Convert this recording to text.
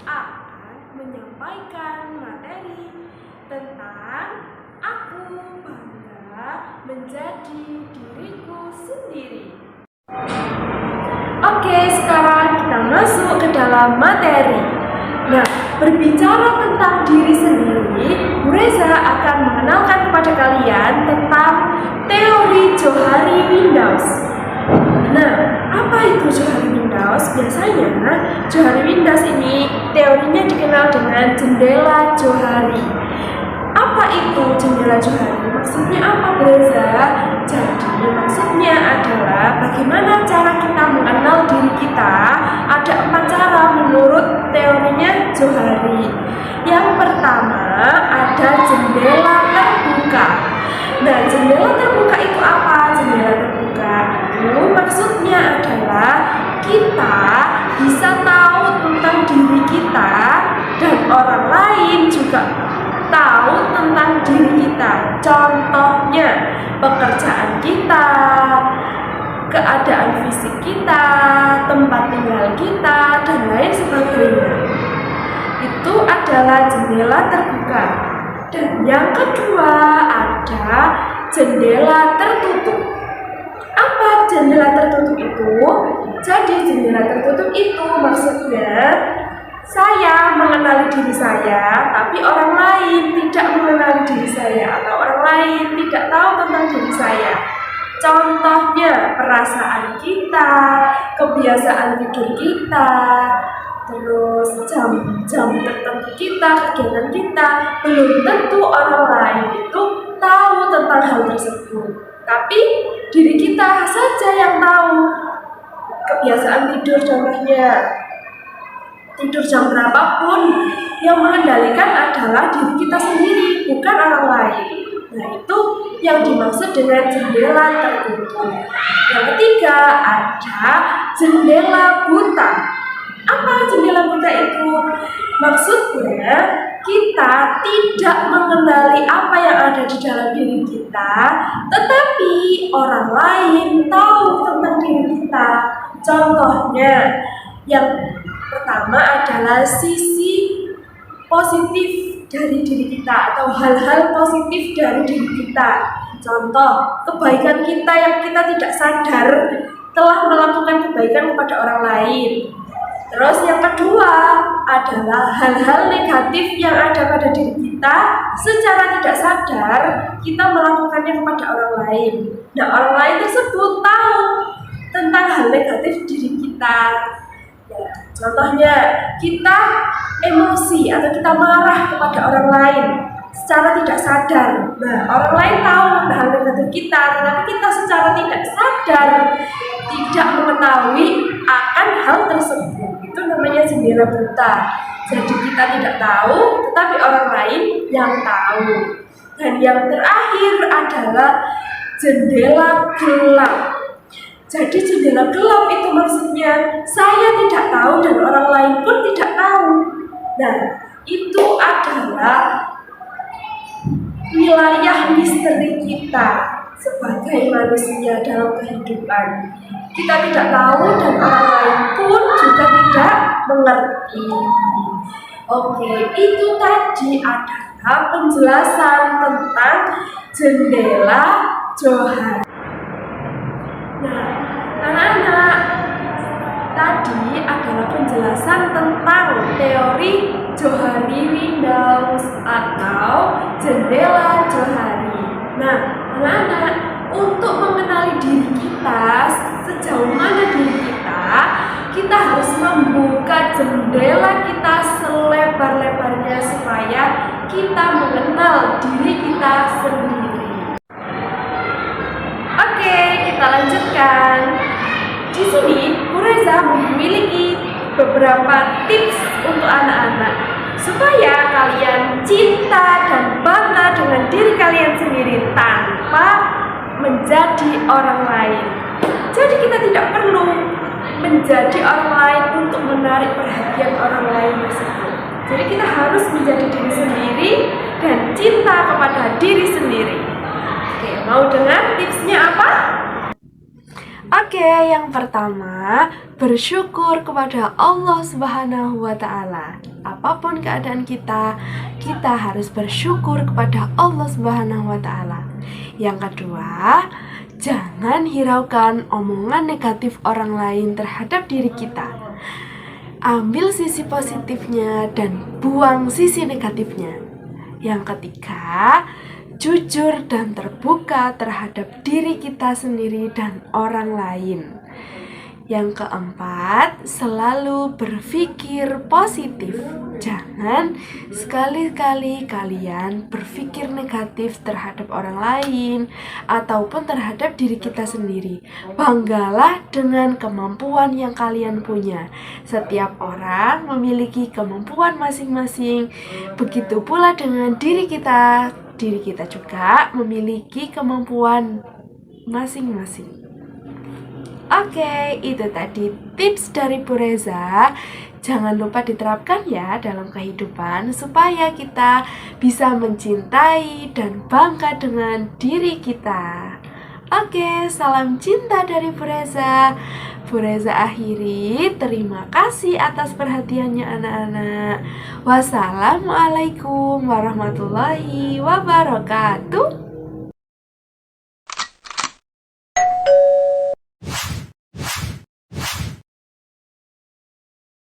akan menyampaikan materi tentang aku bangga menjadi diriku sendiri. Oke, sekarang kita masuk ke dalam materi. Nah, berbicara tentang diri sendiri, Bu Reza akan mengenalkan kepada kalian tentang teori Johari Windaus. Nah, apa itu Johari Windaus? Biasanya Johari Windaus ini teorinya dikenal dengan jendela Johari. Apa itu jendela Johari? Maksudnya apa, Bu Reza? Jadi maksudnya adalah bagaimana cara kita mengenal diri kita. Ada 4 cara menurut teorinya Johari. Yang pertama ada jendela terbuka. Nah, jendela terbuka itu apa? Jendela terbuka itu maksudnya adalah kita bisa tahu tentang diri kita dan orang lain juga tahu tentang diri kita. Contohnya pekerjaan kita, keadaan fisik kita, tempat tinggal kita, dan lain sebagainya. Itu adalah jendela terbuka. Dan yang kedua ada jendela tertutup. Apa jendela tertutup itu? Jadi jendela tertutup itu maksudnya saya mengenali diri saya, tapi orang lain tidak mengenali diri saya, atau orang lain tidak tahu tentang diri saya. Contohnya perasaan kita, kebiasaan tidur kita, terus jam-jam tertentu kita, kegiatan kita. Belum tentu orang lain itu tahu tentang hal tersebut, tapi diri kita saja yang tahu. Kebiasaan tidur contohnya, tidur jam berapapun, yang mengendalikan adalah diri kita sendiri, bukan orang lain. Nah, itu yang dimaksud dengan jendela tertutup. Yang ketiga ada jendela buta. Apa jendela buta itu? Maksudnya kita tidak mengenali apa yang ada di dalam diri kita, tetapi orang lain tahu tentang diri kita. Contohnya, yang pertama adalah sisi positif dari diri kita atau hal-hal positif dari diri kita. Contoh, kebaikan kita yang kita tidak sadar telah melakukan kebaikan kepada orang lain. Terus yang kedua adalah hal-hal negatif yang ada pada diri kita secara tidak sadar kita melakukannya kepada orang lain. Nah, orang lain tersebut tahu tentang hal negatif diri kita. Ya, contohnya kita emosi atau kita marah kepada orang lain secara tidak sadar. Nah, orang lain tahu hal negatif kita, tetapi kita secara tidak sadar tidak mengetahui akan hal tersebut. Itu namanya jendela buta. Jadi kita tidak tahu, tetapi orang lain yang tahu. Dan yang terakhir adalah jendela gelap. Jadi jendela gelap itu maksudnya saya tidak tahu dan orang lain pun tidak tahu. Nah, itu adalah wilayah misteri kita sebagai manusia dalam kehidupan. Kita tidak tahu dan orang lain pun juga tidak mengerti. Oke, itu tadi adalah penjelasan tentang jendela Johari. Nah, anak-anak, tadi adalah penjelasan tentang teori Johari Windaus atau jendela Johari. Nah, anak-anak, untuk mengenali diri kita, sejauh mana diri kita harus membuka jendela kita selebar-lebarnya supaya kita mengenal diri kita sendiri. Oke, kita lanjutkan. Di sini, Bu Reza memiliki beberapa tips untuk anak-anak supaya kalian cinta dan bangga dengan diri kalian sendiri tanpa menjadi orang lain. Jadi kita tidak perlu menjadi orang lain untuk menarik perhatian orang lain tersebut. Jadi kita harus menjadi diri sendiri dan cinta kepada diri sendiri. Oke, mau dengar tipsnya apa? Oke, yang pertama, bersyukur kepada Allah Subhanahu wa Ta'ala. Apapun keadaan kita harus bersyukur kepada Allah Subhanahu wa Ta'ala. Yang kedua, jangan hiraukan omongan negatif orang lain terhadap diri kita. Ambil sisi positifnya dan buang sisi negatifnya. Yang ketiga, jujur dan terbuka terhadap diri kita sendiri dan orang lain. Yang keempat, selalu berpikir positif. Jangan sekali-kali kalian berpikir negatif terhadap orang lain ataupun terhadap diri kita sendiri. Banggalah dengan kemampuan yang kalian punya. Setiap orang memiliki kemampuan masing-masing. Begitu pula dengan diri kita. Diri kita juga memiliki kemampuan masing-masing. Oke, itu tadi tips dari Bu Reza. Jangan lupa diterapkan ya dalam kehidupan supaya kita bisa mencintai dan bangga dengan diri kita. Oke, salam cinta dari Bu Reza. Bu Reza akhiri, terima kasih atas perhatiannya anak-anak. Wassalamualaikum warahmatullahi wabarakatuh.